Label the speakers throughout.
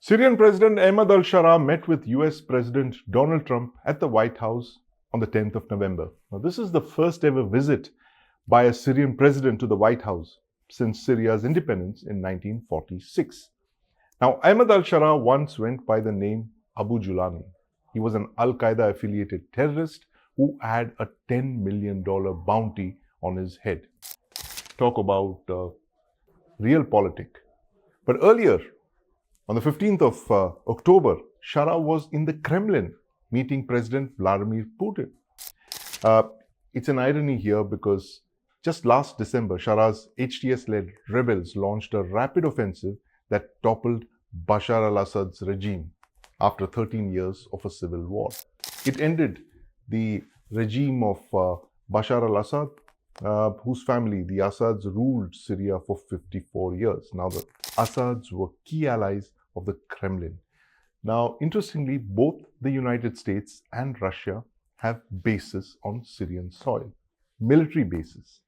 Speaker 1: Syrian President Ahmed al-Sharaa met with US President Donald Trump at the White House on the 10th of November. Now, this is the first ever visit by a Syrian president to the White House since Syria's independence in 1946. Now, Ahmed al-Sharaa once went by the name Abu Julani. He was an al-Qaeda affiliated terrorist who had a $10 million bounty on his head. Talk about realpolitik. But earlier, on the 15th of October, Sharaa was in the Kremlin meeting President Vladimir Putin. It's an irony here because just last December, Sharaa's HTS-led rebels launched a rapid offensive that toppled Bashar al-Assad's regime after 13 years of a civil war. It ended the regime of Bashar al-Assad, whose family, the Assads, ruled Syria for 54 years. Now, the Assads were key allies of the Kremlin. Now, interestingly, both the United States and Russia have bases on Syrian soil, military bases.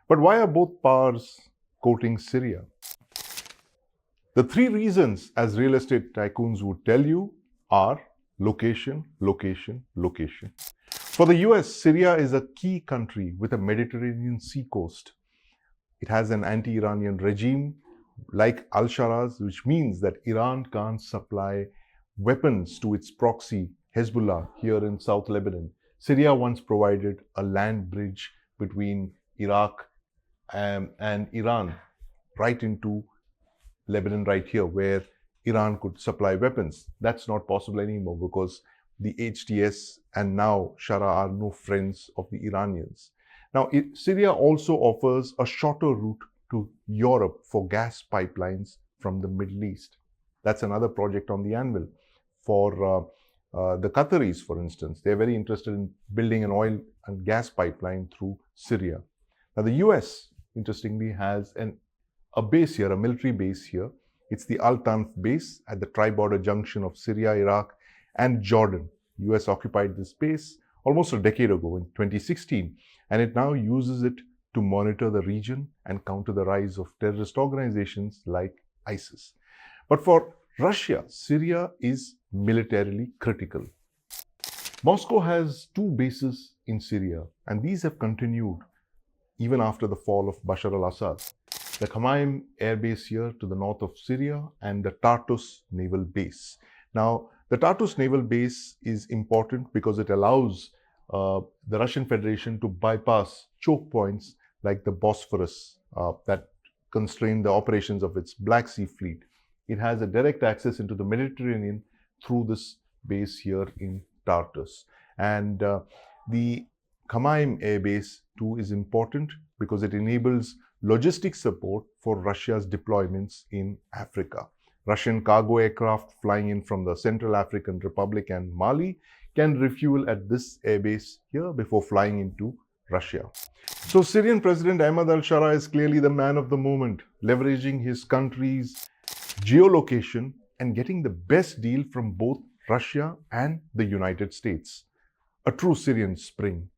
Speaker 1: But why are both powers courting Syria? The three reasons, as real estate tycoons would tell you, are location, location, location. For the US, Syria is a key country with a Mediterranean sea coast. It has an anti-Iranian regime like al-Sharaa's, which means that Iran can't supply weapons to its proxy, Hezbollah, here in South Lebanon. Syria once provided a land bridge between Iraq and Iran right into Lebanon right here, where Iran could supply weapons. That's not possible anymore because the HTS and now Sharaa are no friends of the Iranians. Now, Syria also offers a shorter route to Europe for gas pipelines from the Middle East. That's another project on the anvil. For the Qataris, for instance, they're very interested in building an oil and gas pipeline through Syria. Now, the US, interestingly, has a base here, a military base here. It's the Al-Tanf base at the tri-border junction of Syria, Iraq, and Jordan. US occupied this base almost a decade ago in 2016, and it now uses it to monitor the region and counter the rise of terrorist organizations like ISIS. But for Russia, Syria is militarily critical. Moscow has two bases in Syria, and these have continued even after the fall of Bashar al-Assad. The Khmeim air base here to the north of Syria and the Tartus naval base. Now, the Tartus naval base is important because it allows the Russian Federation to bypass choke points like the Bosphorus that constrain the operations of its Black Sea fleet. It has a direct access into the Mediterranean through this base here in Tartus. And the Khmeim air base too is important because it enables logistics support for Russia's deployments in Africa. Russian cargo aircraft flying in from the Central African Republic and Mali can refuel at this airbase here before flying into Russia. So Syrian President Ahmed al-Sharaa is clearly the man of the moment, leveraging his country's geolocation and getting the best deal from both Russia and the United States. A true Syrian spring.